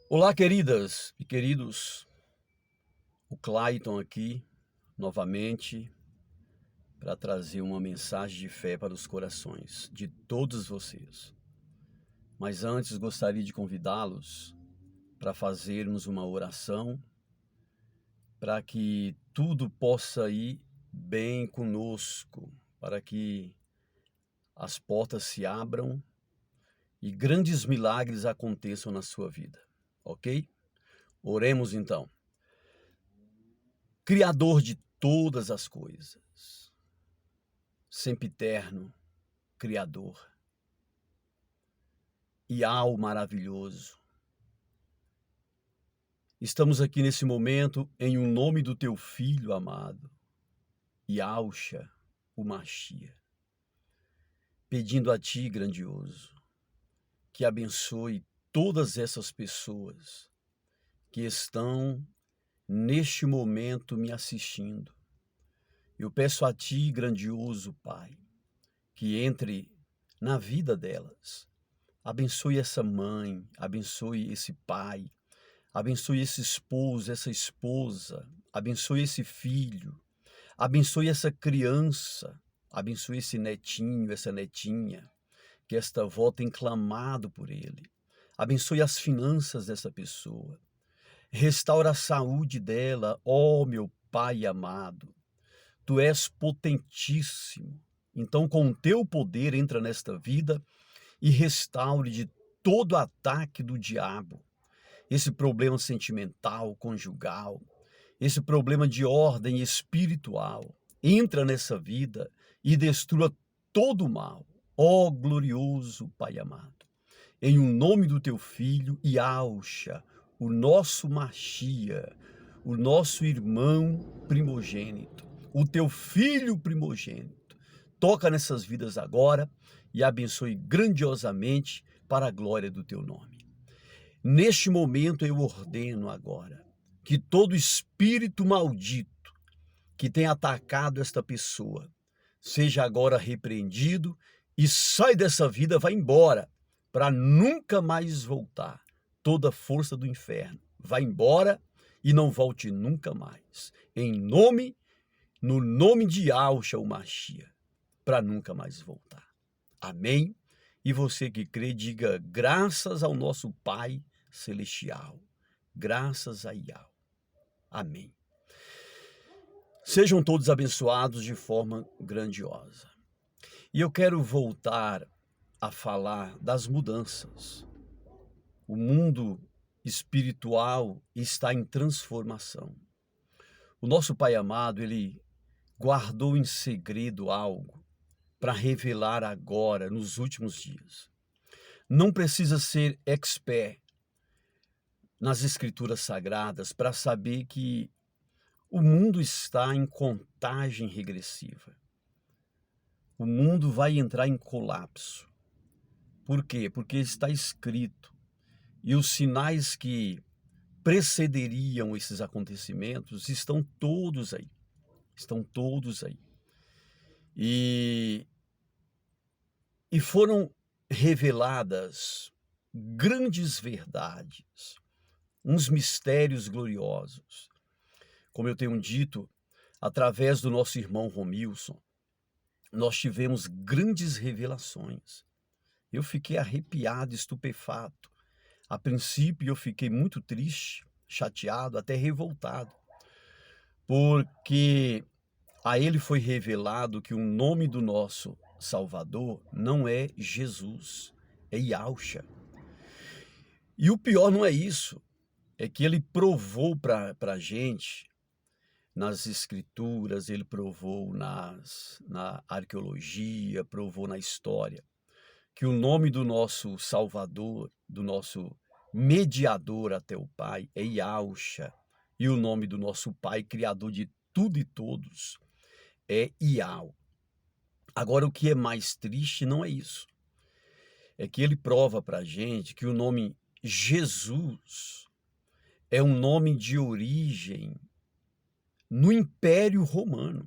Olá, queridas e queridos. O Clayton aqui, novamente, para trazer uma mensagem de fé para os corações de todos vocês. Mas antes, gostaria de convidá-los para fazermos uma oração para que tudo possa ir bem conosco, para que as portas se abram e grandes milagres aconteçam na sua vida, ok? Oremos então. Criador de todas as coisas, sempiterno, Criador, Iau maravilhoso. Estamos aqui nesse momento em um nome do teu Filho amado, Yahushua, o Machia, pedindo a ti, grandioso, que abençoe todas essas pessoas que estão neste momento me assistindo. Eu peço a ti, grandioso Pai, que entre na vida delas. Abençoe essa mãe, abençoe esse pai, abençoe esse esposo, essa esposa, abençoe esse filho, abençoe essa criança, abençoe esse netinho, essa netinha, que esta avó tem clamado por ele. Abençoe as finanças dessa pessoa. Restaura a saúde dela, ó meu Pai amado. Tu és potentíssimo. Então, com o teu poder, entra nesta vida e restaure de todo ataque do diabo, esse problema sentimental, conjugal, esse problema de ordem espiritual. Entra nessa vida e destrua todo o mal, ó glorioso Pai amado. Em o nome do teu Filho, Yahushua, o nosso Machia, o nosso irmão primogênito, o teu filho primogênito. Toca nessas vidas agora e abençoe grandiosamente para a glória do teu nome. Neste momento eu ordeno agora que todo espírito maldito que tem atacado esta pessoa seja agora repreendido e sai dessa vida, vai embora, para nunca mais voltar. Toda força do inferno vai embora e não volte nunca mais. No nome de Yahushua, o Machia, para nunca mais voltar. Amém? E você que crê, diga graças ao nosso Pai Celestial. Graças a Yahweh. Amém. Sejam todos abençoados de forma grandiosa. E eu quero voltar a falar das mudanças. O mundo espiritual está em transformação. O nosso Pai amado, ele guardou em segredo algo para revelar agora, nos últimos dias. Não precisa ser expert nas escrituras sagradas para saber que o mundo está em contagem regressiva. O mundo vai entrar em colapso. Por quê? Porque está escrito. E os sinais que precederiam esses acontecimentos estão todos aí. Estão todos aí. E foram reveladas grandes verdades, uns mistérios gloriosos. Como eu tenho dito, através do nosso irmão Romilson, nós tivemos grandes revelações. Eu fiquei arrepiado, estupefato. A princípio eu fiquei muito triste, chateado, até revoltado, porque a ele foi revelado que o nome do nosso Salvador não é Jesus, é Yahushua. E o pior não é isso, é que ele provou para a gente, nas escrituras, ele provou na arqueologia, provou na história, que o nome do nosso Salvador, do nosso mediador até o Pai, é Yahushua. E o nome do nosso Pai, Criador de tudo e todos, é Iau. Agora, o que é mais triste não é isso. É que ele prova para a gente que o nome Jesus é um nome de origem no Império Romano.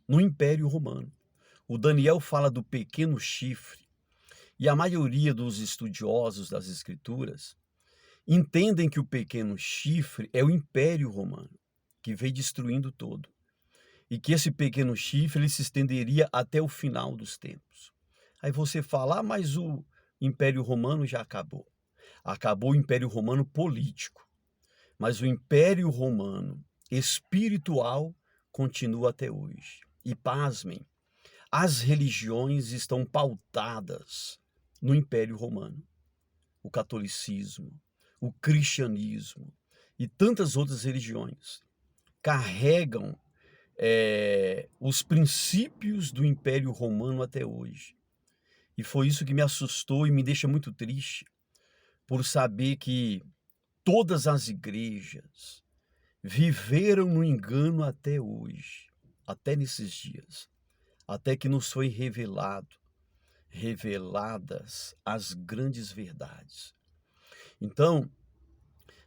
No Império Romano. O Daniel fala do pequeno chifre. E a maioria dos estudiosos das Escrituras entendem que o pequeno chifre é o Império Romano, que veio destruindo todo, e que esse pequeno chifre ele se estenderia até o final dos tempos. Aí você fala: "Ah, mas o Império Romano já acabou". Acabou o Império Romano político, mas o Império Romano espiritual continua até hoje. E pasmem, as religiões estão pautadas no Império Romano. O catolicismo, o cristianismo e tantas outras religiões carregam, os princípios do Império Romano até hoje. E foi isso que me assustou e me deixa muito triste, por saber que todas as igrejas viveram no engano até hoje, até nesses dias, até que nos foi reveladas as grandes verdades. Então,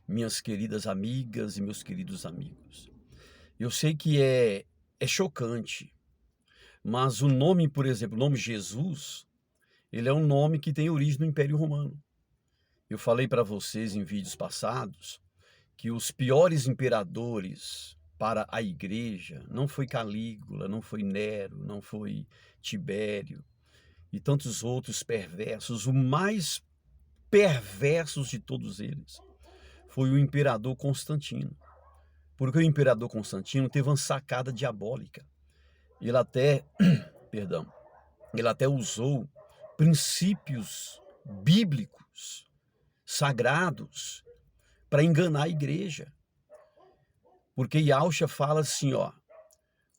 minhas queridas amigas e meus queridos amigos, eu sei que é chocante, mas o nome, por exemplo, o nome Jesus, ele é um nome que tem origem no Império Romano. Eu falei para vocês em vídeos passados que os piores imperadores para a igreja não foi Calígula, não foi Nero, não foi Tibério e tantos outros perversos. O mais perversos de todos eles foi o imperador Constantino. Porque o imperador Constantino teve uma sacada diabólica. Ele até, perdão, ele até usou princípios bíblicos, sagrados, para enganar a igreja. Porque Yahshua fala assim, ó: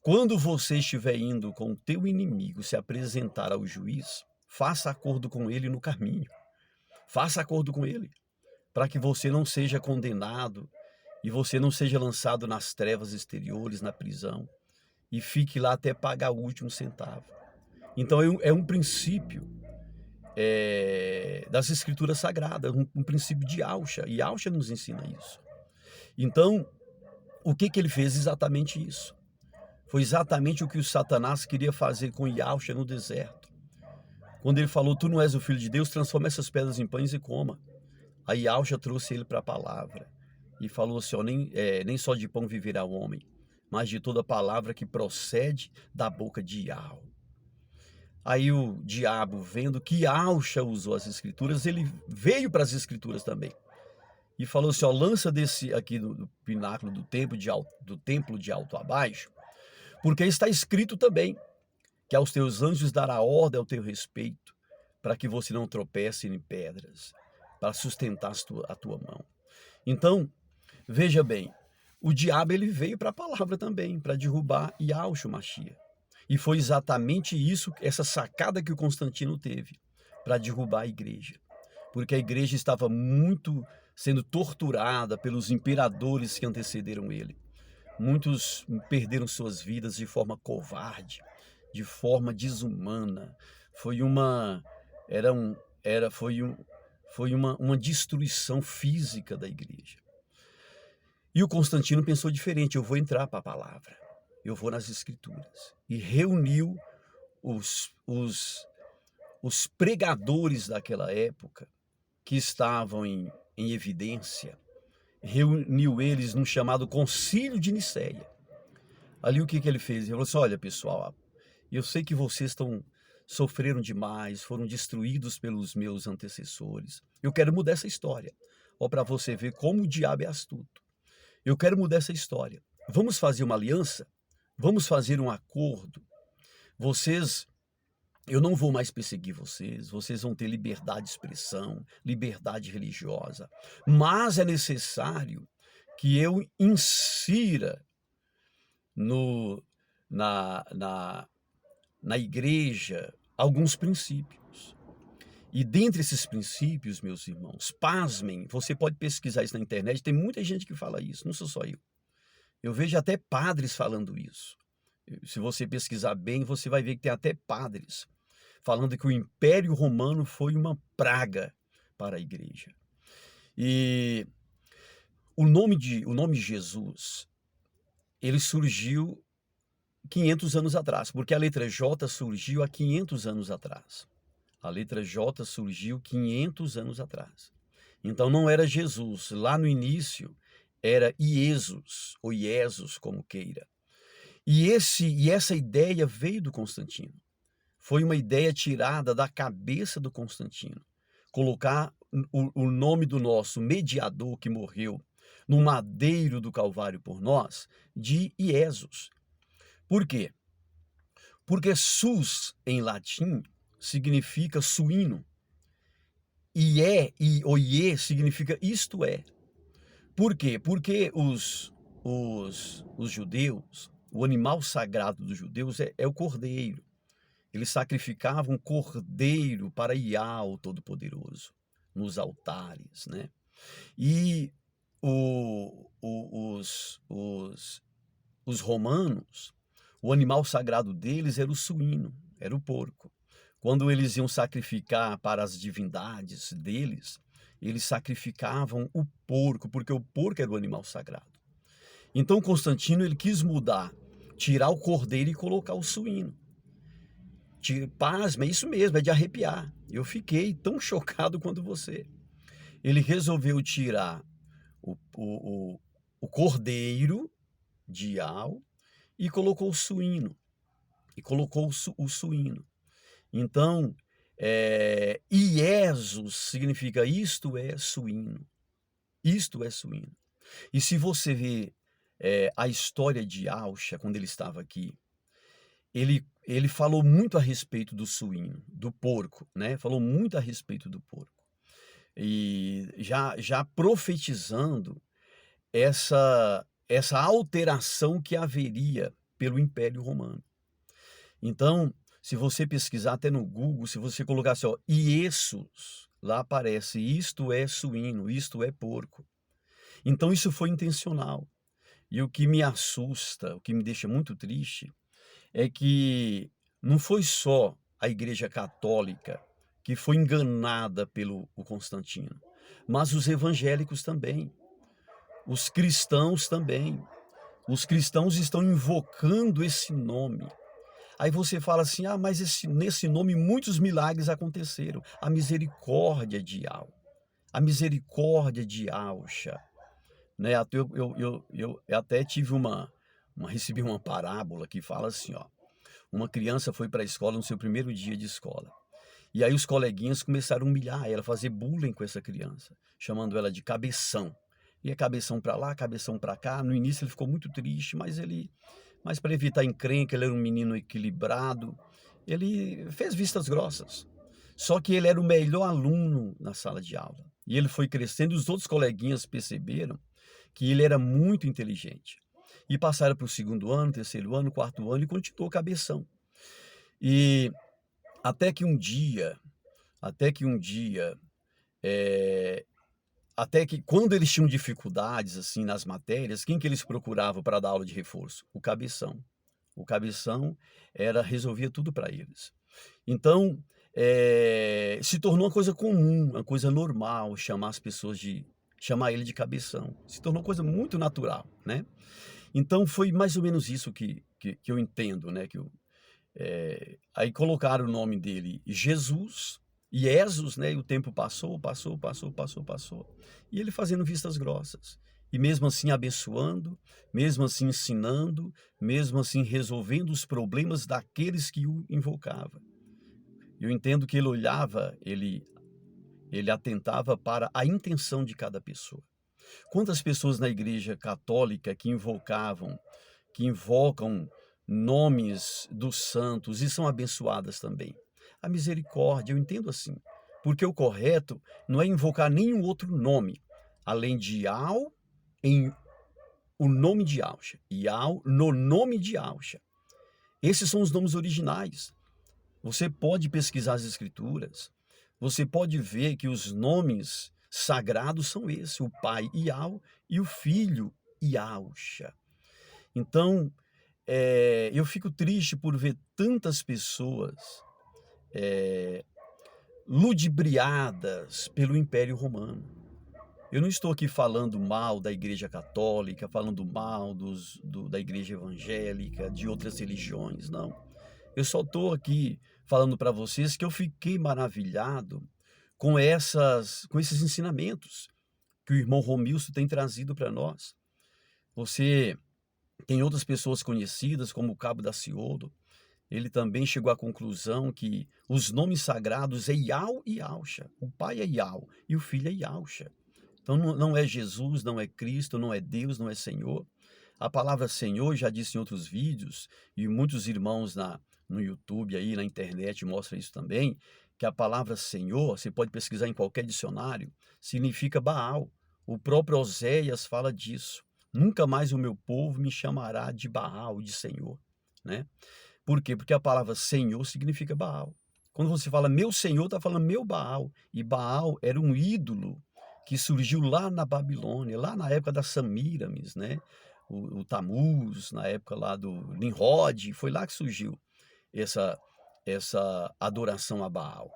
quando você estiver indo com o teu inimigo se apresentar ao juiz, faça acordo com ele no caminho. Faça acordo com ele, para que você não seja condenado e você não seja lançado nas trevas exteriores, na prisão, e fique lá até pagar o último centavo. Então é um princípio das escrituras sagradas, um princípio de Yahshua, e Yahshua nos ensina isso. Então, o que ele fez? Exatamente isso. Foi exatamente o que o Satanás queria fazer com Yahshua no deserto. Quando ele falou: tu não és o Filho de Deus, transforma essas pedras em pães e coma. Aí Yahshua trouxe ele para a palavra e falou assim: ó, nem só de pão viverá o homem, mas de toda palavra que procede da boca de Yahweh. Aí o diabo, vendo que Yahshua usou as escrituras, ele veio para as escrituras também e falou assim: ó, lança desse aqui do pináculo do templo de alto a baixo, porque está escrito também que aos teus anjos dará ordem ao teu respeito, para que você não tropece em pedras, para sustentar a tua mão. Então, veja bem, o diabo ele veio para a palavra também, para derrubar Yahshua Mashiach. E foi exatamente isso, essa sacada que o Constantino teve, para derrubar a igreja. Porque a igreja estava muito sendo torturada pelos imperadores que antecederam ele. Muitos perderam suas vidas de forma covarde, de forma desumana. Foi uma uma destruição física da igreja. E o Constantino pensou diferente: eu vou entrar para a palavra, eu vou nas escrituras. E reuniu os pregadores daquela época que estavam em evidência, reuniu eles num chamado Concílio de Nicéia. Ali o que ele fez? Ele falou assim: olha pessoal, eu sei que vocês sofreram demais, foram destruídos pelos meus antecessores. Eu quero mudar essa história. Ó, para você ver como o diabo é astuto. Eu quero mudar essa história. Vamos fazer uma aliança? Vamos fazer um acordo? Eu não vou mais perseguir vocês, vocês vão ter liberdade de expressão, liberdade religiosa. Mas é necessário que eu insira na igreja alguns princípios. E dentre esses princípios, meus irmãos, pasmem, você pode pesquisar isso na internet, tem muita gente que fala isso, não sou só eu. Eu vejo até padres falando isso. Se você pesquisar bem, você vai ver que tem até padres falando que o Império Romano foi uma praga para a igreja. E o nome Jesus, ele surgiu 500 anos atrás, porque a letra J surgiu há 500 anos atrás. A letra J surgiu 500 anos atrás. Então não era Jesus. Lá no início era Iesus, ou Iesus, como queira. E essa ideia veio do Constantino. Foi uma ideia tirada da cabeça do Constantino. Colocar o nome do nosso mediador que morreu no madeiro do Calvário por nós, de Iesus. Por quê? Porque sus, em latim, significa suíno. Oie significa isto é. Por quê? Porque os judeus, o animal sagrado dos judeus é o cordeiro. Eles sacrificavam cordeiro para Iá, o Todo-Poderoso, nos altares, né? E os romanos, o animal sagrado deles era o suíno, era o porco. Quando eles iam sacrificar para as divindades deles, eles sacrificavam o porco, porque o porco era o animal sagrado. Então Constantino ele quis mudar, tirar o cordeiro e colocar o suíno. Pasma, é isso mesmo, é de arrepiar. Eu fiquei tão chocado quanto você. Ele resolveu tirar o cordeiro de Iau e colocou o suíno. O suíno. Então, Iesus significa isto é suíno. Isto é suíno. E se você vê a história de Aucha, quando ele estava aqui, ele falou muito a respeito do suíno, do porco, né? Falou muito a respeito do porco. E já profetizando essa alteração que haveria pelo Império Romano. Então, se você pesquisar até no Google, se você colocar assim, ó, Iesus, lá aparece, isto é suíno, isto é porco. Então isso foi intencional. E o que me assusta, o que me deixa muito triste, é que não foi só a Igreja Católica que foi enganada pelo Constantino, mas os evangélicos também, os cristãos também. Os cristãos estão invocando esse nome. Aí você fala assim, mas nesse nome muitos milagres aconteceram. A misericórdia de Iau, a misericórdia de Aucha. Né? Eu até tive recebi uma parábola que fala assim, ó, uma criança foi para a escola no seu primeiro dia de escola. E aí os coleguinhas começaram a humilhar ela, fazer bullying com essa criança, chamando ela de cabeção. Ia cabeção para lá, cabeção para cá. No início ele ficou muito triste, mas para evitar encrenca, ele era um menino equilibrado, ele fez vistas grossas. Só que ele era o melhor aluno na sala de aula. E ele foi crescendo, e os outros coleguinhas perceberam que ele era muito inteligente. E passaram para o segundo ano, terceiro ano, quarto ano e continuou cabeção. E até que um dia, até que quando eles tinham dificuldades assim nas matérias, quem que eles procuravam para dar aula de reforço? O cabeção. O cabeção resolvia tudo para eles. Então, se tornou uma coisa comum, uma coisa normal chamar ele de cabeção. Se tornou uma coisa muito natural, né? Então foi mais ou menos isso que eu entendo, né? Aí colocaram o nome dele Jesus, Iesus, né? E o tempo passou. E ele fazendo vistas grossas. E mesmo assim abençoando, mesmo assim ensinando, mesmo assim resolvendo os problemas daqueles que o invocavam. Eu entendo que ele olhava, ele atentava para a intenção de cada pessoa. Quantas pessoas na Igreja Católica que invocam nomes dos santos e são abençoadas também? A misericórdia, eu entendo assim, porque o correto não é invocar nenhum outro nome, além de Iau, em o nome de Aucha, Iau no nome de Aucha. Esses são os nomes originais. Você pode pesquisar as escrituras, você pode ver que os nomes sagrados são esses, o pai Iau e o filho Iaucha. Então, eu fico triste por ver tantas pessoas ludibriadas pelo Império Romano. Eu não estou aqui falando mal da Igreja Católica, falando mal da Igreja Evangélica, de outras religiões, não. Eu só estou aqui falando para vocês que eu fiquei maravilhado com esses ensinamentos que o irmão Romilson tem trazido para nós. Você tem outras pessoas conhecidas, como o Cabo Daciolo. Ele também chegou à conclusão que os nomes sagrados é Iau e Yauxa. O pai é Iau e o filho é Yauxa. Então não é Jesus, não é Cristo, não é Deus, não é Senhor. A palavra Senhor, já disse em outros vídeos, e muitos irmãos no YouTube, aí na internet mostram isso também, que a palavra Senhor, você pode pesquisar em qualquer dicionário, significa Baal. O próprio Oséias fala disso. Nunca mais o meu povo me chamará de Baal, de Senhor, né? Por quê? Porque a palavra Senhor significa Baal. Quando você fala meu Senhor, está falando meu Baal. E Baal era um ídolo que surgiu lá na Babilônia, lá na época das Samíramis, né? O Tamuz, na época lá do Nimrod, foi lá que surgiu essa, essa adoração a Baal.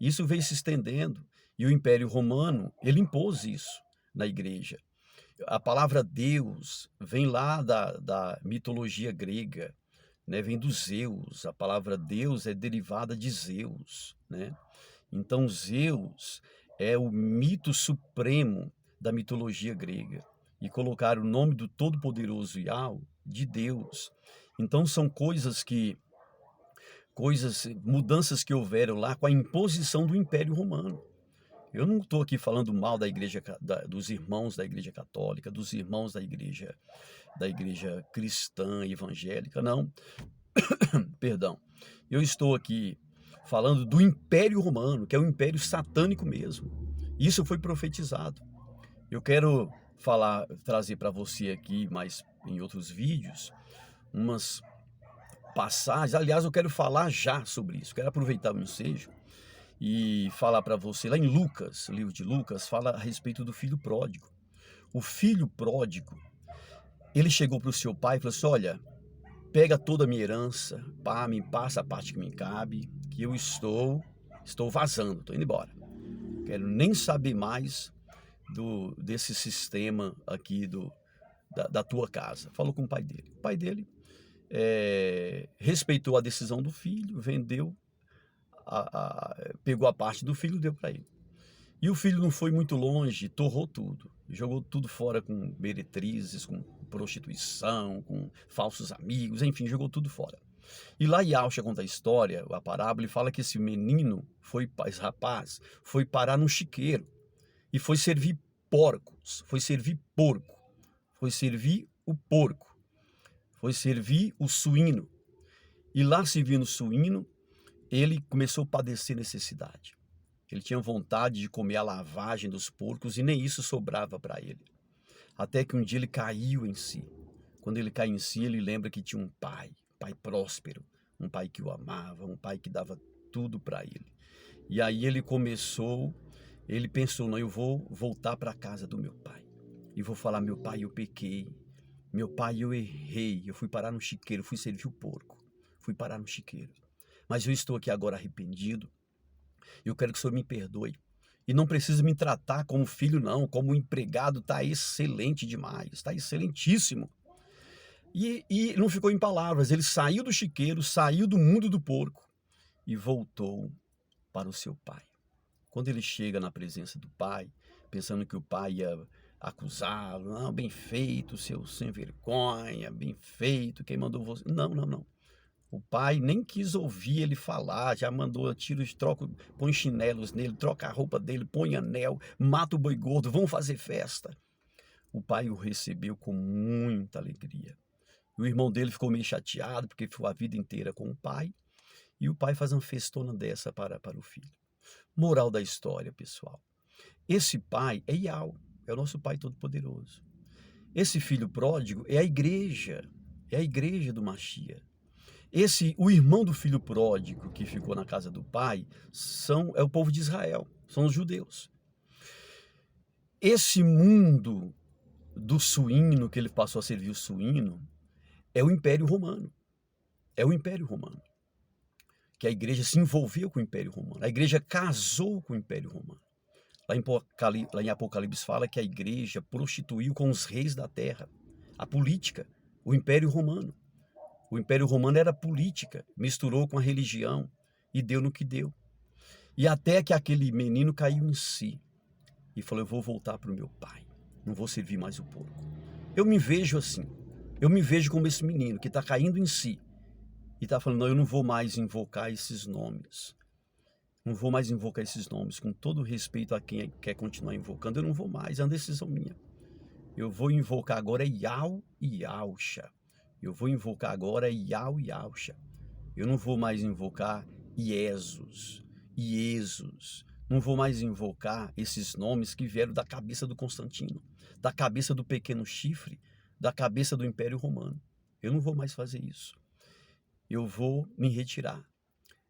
Isso veio se estendendo e o Império Romano, ele impôs isso na igreja. A palavra Deus vem lá da mitologia grega, né? Vem do Zeus. A palavra Deus é derivada de Zeus, né? Então Zeus é o mito supremo da mitologia grega e colocar o nome do Todo-Poderoso Yahweh de Deus. Então são mudanças que houveram lá com a imposição do Império Romano. Eu não estou aqui falando mal da igreja, dos irmãos da igreja católica, dos irmãos da igreja cristã evangélica, não. Perdão. Eu estou aqui falando do Império Romano, que é um império satânico mesmo. Isso foi profetizado. Eu quero trazer para você aqui, mas em outros vídeos, umas passagens. Aliás, eu quero falar já sobre isso. Quero aproveitar o ensejo e falar para você, lá em Lucas, livro de Lucas, fala a respeito do filho pródigo. O filho pródigo, ele chegou para o seu pai e falou assim: olha, pega toda a minha herança, pá, me passa a parte que me cabe, que eu estou vazando, estou indo embora. Quero nem saber mais desse sistema aqui da tua casa. Falou com o pai dele. O pai dele respeitou a decisão do filho, vendeu, pegou a parte do filho e deu para ele. E o filho não foi muito longe, torrou tudo. Jogou tudo fora com meretrizes, com prostituição, com falsos amigos, enfim, jogou tudo fora. E lá Yauxa conta a história, a parábola, e fala que esse menino, esse rapaz, foi parar num chiqueiro e foi servir porcos, foi servir porco, foi servir o porco, foi servir o suíno. E lá servindo o suíno, ele começou a padecer necessidade. Ele tinha vontade de comer a lavagem dos porcos e nem isso sobrava para ele. Até que um dia ele caiu em si. Quando ele cai em si, ele lembra que tinha um pai próspero, um pai que o amava, um pai que dava tudo para ele. E aí ele pensou, não, eu vou voltar para a casa do meu pai. E vou falar: meu pai, eu pequei. Meu pai, eu errei. Eu fui parar no chiqueiro, fui servir o porco. Fui parar no chiqueiro. Mas eu estou aqui agora arrependido. Eu quero que o Senhor me perdoe. E não precisa me tratar como filho, não. Como empregado, está excelente demais. Está excelentíssimo. E não ficou em palavras. Ele saiu do chiqueiro, saiu do mundo do porco e voltou para o seu pai. Quando ele chega na presença do pai, pensando que o pai ia acusá-lo: não, bem feito, seu sem vergonha, bem feito, quem mandou você? Não, não, não. O pai nem quis ouvir ele falar, já mandou: tira os trocos, põe chinelos nele, troca a roupa dele, põe anel, mata o boi gordo, vão fazer festa. O pai o recebeu com muita alegria. O irmão dele ficou meio chateado, porque ficou a vida inteira com o pai, e o pai faz uma festona dessa para o filho. Moral da história, pessoal. Esse pai é Yahweh, é o nosso Pai Todo-Poderoso. Esse filho pródigo é a igreja do Mashiach. O irmão do filho pródigo que ficou na casa do pai é o povo de Israel, são os judeus. Esse mundo do suíno, que ele passou a servir o suíno, é o Império Romano. É o Império Romano. Que a igreja se envolveu com o Império Romano. A igreja casou com o Império Romano. Lá em Apocalipse fala que a igreja prostituiu com os reis da terra a política, o Império Romano. O Império Romano era política, misturou com a religião e deu no que deu. E até que aquele menino caiu em si e falou: eu vou voltar para o meu pai, não vou servir mais o porco. Eu me vejo assim, eu me vejo como esse menino que está caindo em si e está falando: não, eu não vou mais invocar esses nomes. Não vou mais invocar esses nomes, com todo respeito a quem quer continuar invocando, eu não vou mais, é uma decisão minha. Eu vou invocar agora Yau e Yausha. Eu vou invocar agora Yau e Yausha. Eu não vou mais invocar Iesus, Iesus. Não vou mais invocar esses nomes que vieram da cabeça do Constantino, da cabeça do pequeno chifre, da cabeça do Império Romano. Eu não vou mais fazer isso. Eu vou me retirar.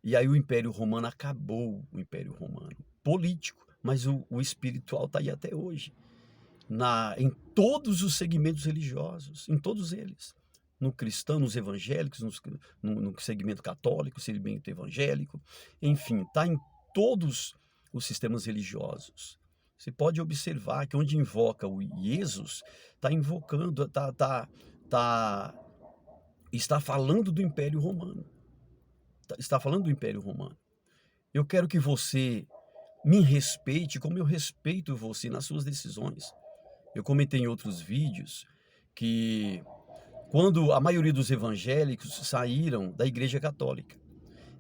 E aí o Império Romano acabou, o Império Romano político, mas o espiritual está aí até hoje. Em todos os segmentos religiosos, em todos eles. No cristão, nos evangélicos, no segmento católico, segmento evangélico, enfim, está em todos os sistemas religiosos. Você pode observar que onde invoca o Jesus, está invocando, está falando do Império Romano. Está falando do Império Romano. Eu quero que você me respeite como eu respeito você nas suas decisões. Eu comentei em outros vídeos que quando a maioria dos evangélicos saíram da Igreja Católica,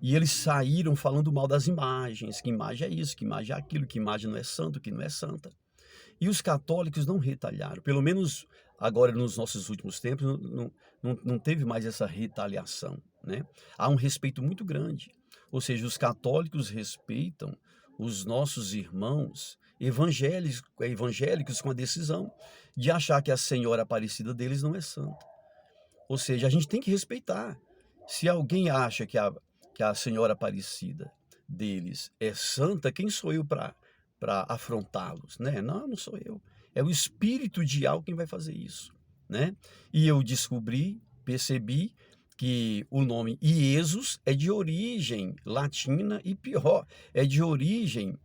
e eles saíram falando mal das imagens, que imagem é isso, que imagem é aquilo, que imagem não é santo, que não é santa. E os católicos não retalharam, pelo menos agora nos nossos últimos tempos, não teve mais essa retaliação, né? Há um respeito muito grande, ou seja, os católicos respeitam os nossos irmãos evangélicos com a decisão de achar que a Senhora Aparecida deles não é santa. Ou seja, a gente tem que respeitar. Se alguém acha que a Senhora Aparecida deles é santa, quem sou eu para afrontá-los, né? Não, não sou eu. É o espírito de algo quem vai fazer isso, né? E eu percebi que o nome Iesus é de origem latina e pior, é de origem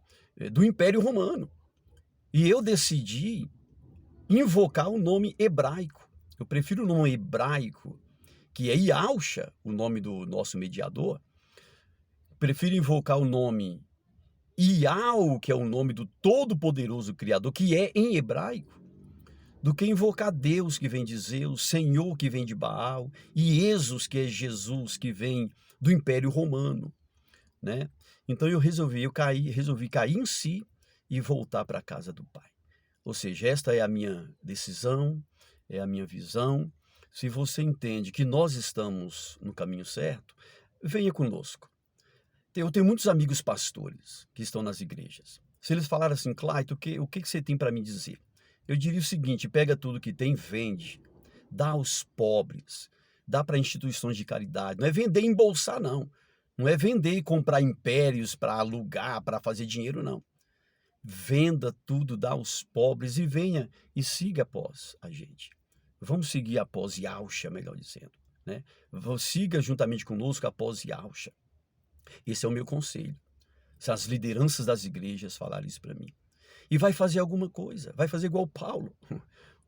do Império Romano. E eu decidi invocar o nome hebraico. Eu prefiro o nome hebraico, que é Yausha, o nome do nosso mediador. Prefiro invocar o nome Iau, que é o nome do Todo-Poderoso Criador, que é em hebraico, do que invocar Deus, que vem de Zeus, Senhor, que vem de Baal, e Jesus, que é Jesus, que vem do Império Romano, né? Então eu resolvi cair em si e voltar para a casa do Pai. Ou seja, esta é a minha decisão, é a minha visão. Se você entende que nós estamos no caminho certo, venha conosco. Eu tenho muitos amigos pastores que estão nas igrejas. Se eles falarem assim: Clayton, o que você tem para me dizer? Eu diria o seguinte: pega tudo que tem, vende, dá aos pobres, dá para instituições de caridade. Não é vender e embolsar, não. Não é vender e comprar impérios para alugar, para fazer dinheiro, não. Venda tudo, dá aos pobres e venha e siga após a gente. Vamos seguir após Yausha, melhor dizendo, né? Siga juntamente conosco após Yausha. Esse é o meu conselho. Se as lideranças das igrejas falarem isso para mim. E vai fazer alguma coisa, vai fazer igual o Paulo.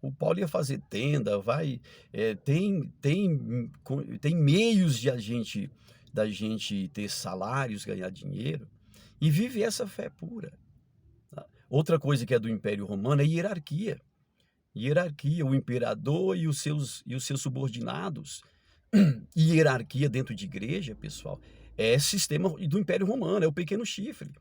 O Paulo ia fazer tenda, tem meios da gente ter salários, ganhar dinheiro e viver essa fé pura. Tá? Outra coisa que é do Império Romano é hierarquia. Hierarquia, o imperador e os seus subordinados. E hierarquia dentro de igreja, pessoal, é sistema do Império Romano, é o pequeno chifre.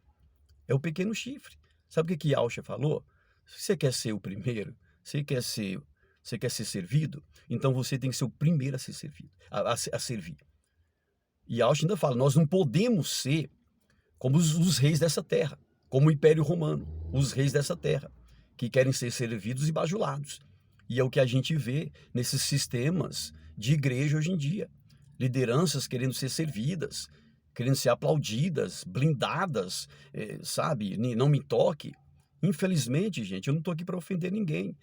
É o pequeno chifre. Sabe o que Yausha falou? Se você quer ser o primeiro, você quer ser servido, então você tem que ser o primeiro a ser servido, a servir. E Yausha ainda fala: nós não podemos ser como os reis dessa terra, como o Império Romano, os reis dessa terra, que querem ser servidos e bajulados. E é o que a gente vê nesses sistemas de igreja hoje em dia. Lideranças querendo ser servidas, querendo ser aplaudidas, blindadas, sabe? Não me toque. Infelizmente, gente, eu não estou aqui para ofender ninguém.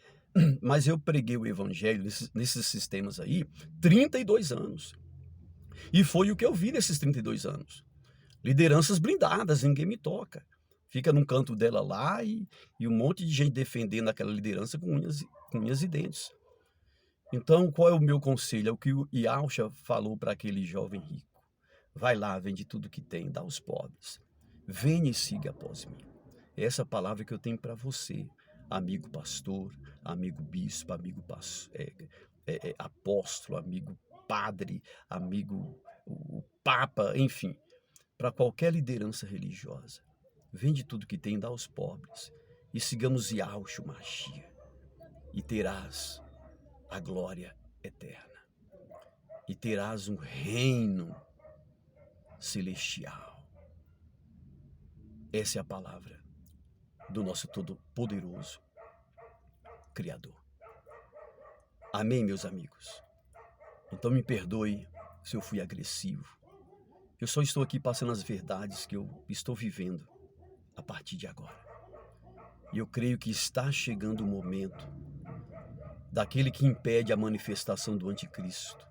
Mas eu preguei o evangelho nesses sistemas aí 32 anos. E foi o que eu vi nesses 32 anos. Lideranças blindadas, ninguém me toca. Fica num canto dela lá e um monte de gente defendendo aquela liderança com unhas e dentes. Então, qual é o meu conselho? É o que o Yausha falou para aquele jovem rico. Vai lá, vende tudo que tem, dá aos pobres. venha e siga após mim. É essa palavra que eu tenho para você, amigo pastor, amigo bispo, amigo apóstolo, amigo padre, amigo o papa, enfim, para qualquer liderança religiosa. Vende tudo que tem, dá aos pobres, e sigamos Yahushua Mashiach, e terás a glória eterna, e terás um reino celestial. Essa é a palavra do nosso Todo-Poderoso Criador. Amém, meus amigos? Então me perdoe se eu fui agressivo. Eu só estou aqui passando as verdades que eu estou vivendo a partir de agora. E eu creio que está chegando o momento daquele que impede a manifestação do anticristo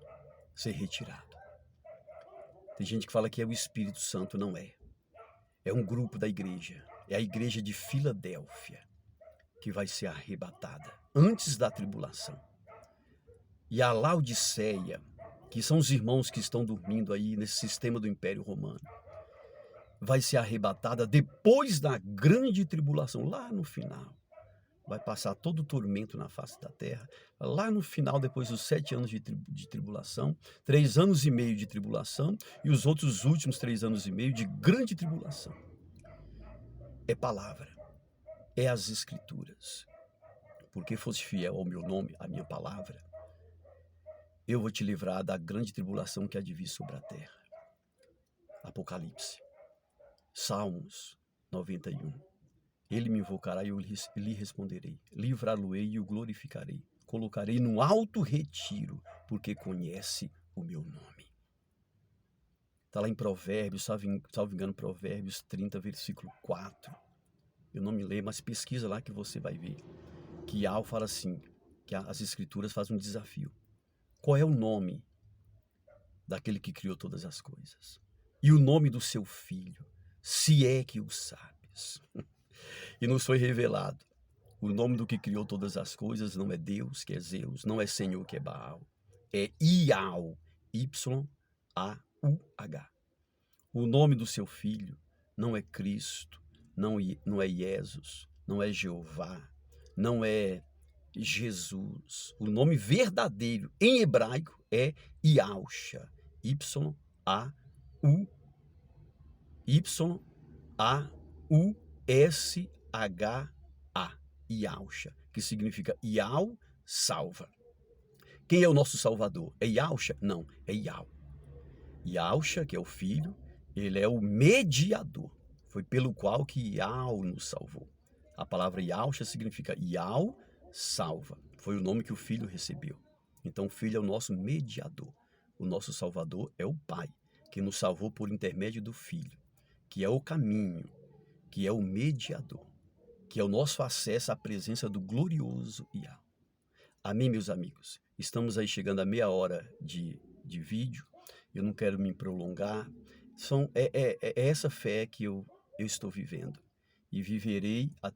ser retirado. Tem gente que fala que é o Espírito Santo, não é. É um grupo da igreja. É a igreja de Filadélfia que vai ser arrebatada antes da tribulação. E a Laodiceia, que são os irmãos que estão dormindo aí nesse sistema do Império Romano, vai ser arrebatada depois da grande tribulação, lá no final. Vai passar todo o tormento na face da terra. Lá no final, depois dos 7 anos de tribulação, 3 anos e meio de tribulação e os outros últimos 3 anos e meio de grande tribulação. É palavra, é as escrituras. Porque fosse fiel ao meu nome, à minha palavra, eu vou te livrar da grande tribulação que há de vir sobre a terra. Apocalipse. Salmos 91. Ele me invocará e eu lhe responderei. Livrá-lo-ei e o glorificarei. Colocarei no alto retiro, porque conhece o meu nome. Está lá em Provérbios, salvo engano, Provérbios 30, versículo 4. Eu não me lembro, mas pesquisa lá que você vai ver. Que Yahweh fala assim, que as escrituras fazem um desafio. Qual é o nome daquele que criou todas as coisas? E o nome do seu filho, se é que o sabes. E nos foi revelado. O nome do que criou todas as coisas não é Deus, que é Zeus, não é Senhor, que é Baal. É Iau, Y-A-U-H. O nome do seu filho não é Cristo, não é Jesus, não é Jeová, não é Jesus. O nome verdadeiro em hebraico é Yahushua. Y-A-U-S-H-A. Yahushua, que significa Yau salva. Quem é o nosso Salvador? É Yahushua? Não, é Yau. Yahushua, que é o Filho, ele é o mediador. Foi pelo qual que Yau nos salvou. A palavra Yahushua significa Yau salva. Foi o nome que o Filho recebeu. Então o Filho é o nosso mediador. O nosso Salvador é o Pai, que nos salvou por intermédio do Filho, que é o caminho, que é o mediador, que é o nosso acesso à presença do glorioso Yahweh. Amém, meus amigos? Estamos aí chegando a meia hora de vídeo. Eu não quero me prolongar. É essa fé que eu estou vivendo. E viverei